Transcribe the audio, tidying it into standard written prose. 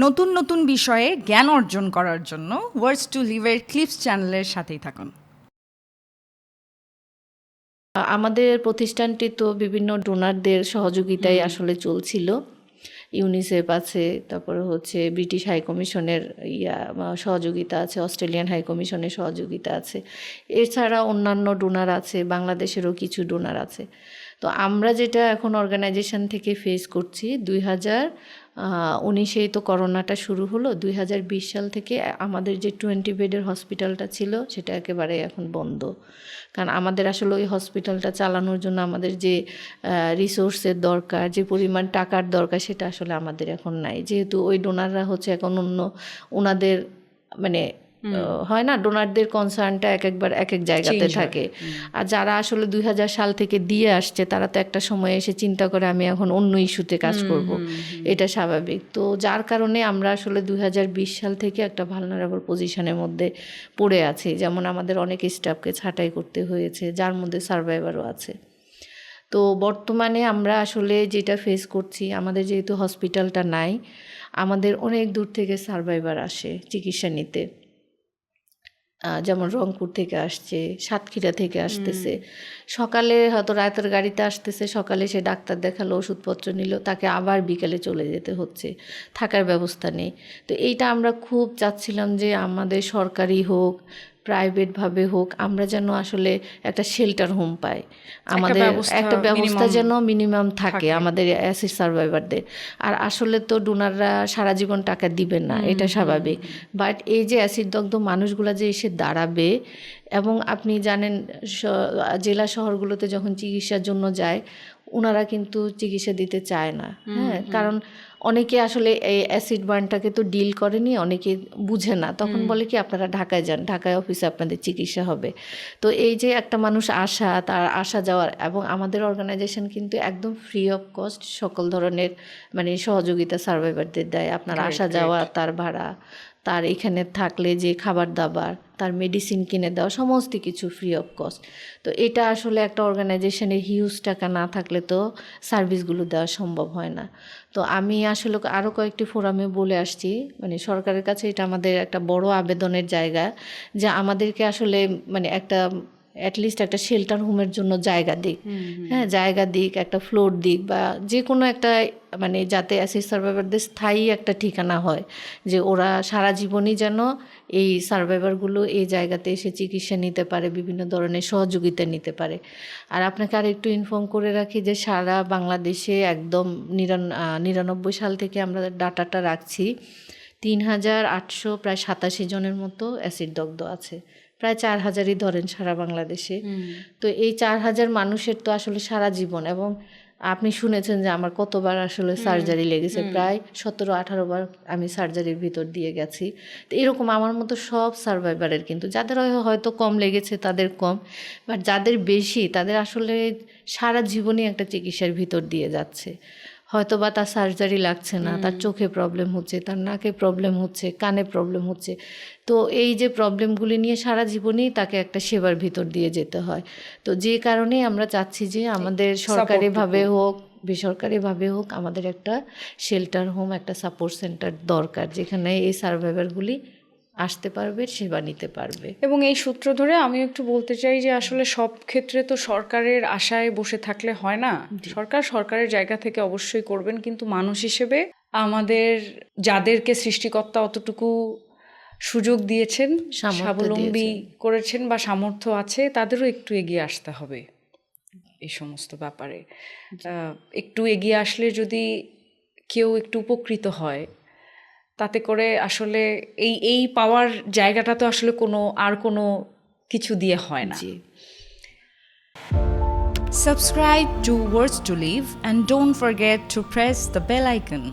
নতুন নতুন বিষয়ে জ্ঞান অর্জন করার জন্য ওয়ার্ডস টু লিভের ক্লিপস চ্যানেলের সাথেই থাকুন। আমাদের প্রতিষ্ঠানটি তো বিভিন্ন ডোনারদের সহযোগিতায় আসলে চলছিল। ইউনিসেফ আছে, তারপরে হচ্ছে ব্রিটিশ হাই কমিশনের সহযোগিতা আছে, অস্ট্রেলিয়ান হাই কমিশনের সহযোগিতা আছে, এছাড়া অন্যান্য ডোনার আছে, বাংলাদেশেরও কিছু ডোনার আছে। তো আমরা যেটা এখন অর্গানাইজেশন থেকে ফেস করছি 2019-এই তো করোনাটা শুরু হলো, 2020 সাল থেকে আমাদের যে 20 বেডের হসপিটালটা ছিল সেটা একেবারে এখন বন্ধ। কারণ আমাদের আসলে ওই হসপিটালটা চালানোর জন্য আমাদের যে রিসোর্সের দরকার, যে পরিমাণ টাকার দরকার, সেটা আসলে আমাদের এখন নাই। যেহেতু ওই ডোনাররা হচ্ছে এখন ওনাদের মানে হয় না, ডোনারদের কনসার্নটা একবার এক এক জায়গাতে থাকে। আর যারা আসলে 2000 সাল থেকে দিয়ে আসছে তারা তো একটা সময় এসে চিন্তা করে আমি এখন অন্য ইস্যুতে কাজ করব, এটা স্বাভাবিক। তো যার কারণে আমরা আসলে 2020 সাল থেকে একটা ভালনারেবল পজিশনের মধ্যে পড়ে আছি। যেমন আমাদের অনেক স্টাফকে ছাঁটাই করতে হয়েছে, যার মধ্যে সার্ভাইভারও আছে। তো বর্তমানে আমরা আসলে যেটা ফেস করছি, আমাদের যেহেতু হসপিটালটা নাই, আমাদের অনেক দূর থেকে সার্ভাইভার আসে চিকিৎসা নিতে। যেমন রংপুর থেকে আসছে, সাতক্ষীরা থেকে আসতেছে, সকালে হয়তো রাতের গাড়িতে আসতেছে, সকালে সে ডাক্তার দেখালো, ওষুধপত্র নিল, তাকে আবার বিকেলে চলে যেতে হচ্ছে, থাকার ব্যবস্থা নেই। তো এইটা আমরা খুব চাচ্ছিলাম যে আমাদের সরকারি হোক প্রাইভেটভাবে হোক, আমরা যেন আসলে একটা শেল্টার হোম পাই, আমাদের একটা ব্যবস্থা যেন মিনিমাম থাকে আমাদের অ্যাসিড সার্ভাইভারদের। আর আসলে তো ডোনাররা সারা জীবন টাকা দিবেন না, এটা স্বাভাবিক। বাট এই যে অ্যাসিডদগ্ধ মানুষগুলা যে এসে দাঁড়াবে, এবং আপনি জানেন জেলা শহরগুলোতে যখন চিকিৎসার জন্য যায় ওনারা কিন্তু চিকিৎসা দিতে চায় না। হ্যাঁ, কারণ অনেকে আসলে এই অ্যাসিড বার্নটাকে তো ডিল করেনি, অনেকে বুঝে না, তখন বলে কি আপনারা ঢাকায় যান, ঢাকায় অফিসে আপনাদের চিকিৎসা হবে। তো এই যে একটা মানুষ তার আসা যাওয়ার, এবং আমাদের অর্গানাইজেশন কিন্তু একদম ফ্রি অফ কস্ট সকল ধরনের মানে সহযোগিতা সার্ভাইভারদের দেয়। আপনার আসা যাওয়া, তার ভাড়া, তার এখানে থাকলে যে খাবার দাবার, তার মেডিসিন কিনে দেওয়া, সমস্ত কিছু ফ্রি অফ কস্ট। তো এটা আসলে একটা অর্গানাইজেশনের হিউজ টাকা না থাকলে তো সার্ভিসগুলো দেওয়া সম্ভব হয় না। তো আমি আসলে আরও কয়েকটি ফোরামে বলে আসছি, মানে সরকারের কাছে এটা আমাদের একটা বড় আবেদনের জায়গা, যে আমাদেরকে আসলে মানে একটা অ্যাটলিস্ট একটা শেল্টার হোমের জন্য জায়গা দিক। হ্যাঁ, জায়গা দিক, একটা ফ্লোর দিক, বা যে কোনো একটা মানে যাতে অ্যাসিড সার্ভাইভারদের স্থায়ী একটা ঠিকানা হয়, যে ওরা সারা জীবনই যেন এই সার্ভাইভারগুলো এই জায়গাতে এসে চিকিৎসা নিতে পারে, বিভিন্ন ধরনের সহযোগিতা নিতে পারে। আর আপনাকে আর একটু ইনফর্ম করে রাখি যে সারা বাংলাদেশে একদম 99 সাল থেকে আমরা ডাটাটা রাখছি, 3800 প্রায় 87 জনের মতো অ্যাসিড দগ্ধ আছে, প্রায় 4000ই ধরেন সারা বাংলাদেশে। তো এই 4000 মানুষের তো আসলে সারা জীবন, এবং আপনি শুনেছেন যে আমার কতবার আসলে সার্জারি লেগেছে, প্রায় 17-18 বার আমি সার্জারির ভিতর দিয়ে গেছি। তো এরকম আমার মতো সব সার্ভাইভারের, কিন্তু যাদের হয়তো কম লেগেছে তাদের কম, বাট যাদের বেশি তাদের আসলে সারা জীবনই একটা চিকিৎসার ভিতর দিয়ে যাচ্ছে। হয়তো বা তার সার্জারি লাগছে না, তার চোখে প্রবলেম হচ্ছে, তার নাকে প্রবলেম হচ্ছে, কানে প্রবলেম হচ্ছে। তো এই যে প্রবলেমগুলি নিয়ে সারা জীবনেই তাকে একটা সেবার ভিতর দিয়ে যেতে হয়। তো যে কারণে আমরা চাচ্ছি যে আমাদের সরকারিভাবে হোক বেসরকারিভাবে হোক আমাদের একটা শেল্টার হোম, একটা সাপোর্ট সেন্টার দরকার, যেখানে এই সার্ভাইভারগুলি আসতে পারবে, সেবা নিতে পারবে। এবং এই সূত্র ধরে আমি একটু বলতে চাই যে আসলে সব ক্ষেত্রে তো সরকারের আশায় বসে থাকলে হয় না। সরকারের জায়গা থেকে অবশ্যই করবেন, কিন্তু মানুষ হিসেবে আমাদের যাদেরকে সৃষ্টিকর্তা অতটুকু সুযোগ দিয়েছেন, স্বাবলম্বী করেছেন বা সামর্থ্য আছে, তাদেরও একটু এগিয়ে আসতে হবে এই সমস্ত ব্যাপারে। একটু এগিয়ে আসলে যদি কেউ একটু উপকৃত হয়, তাতে করে আসলে এই পাওয়ার জায়গাটা তো আসলে কোনো কিছু দিয়ে হয় না। Subscribe to Words to Live and don't forget to press the bell icon.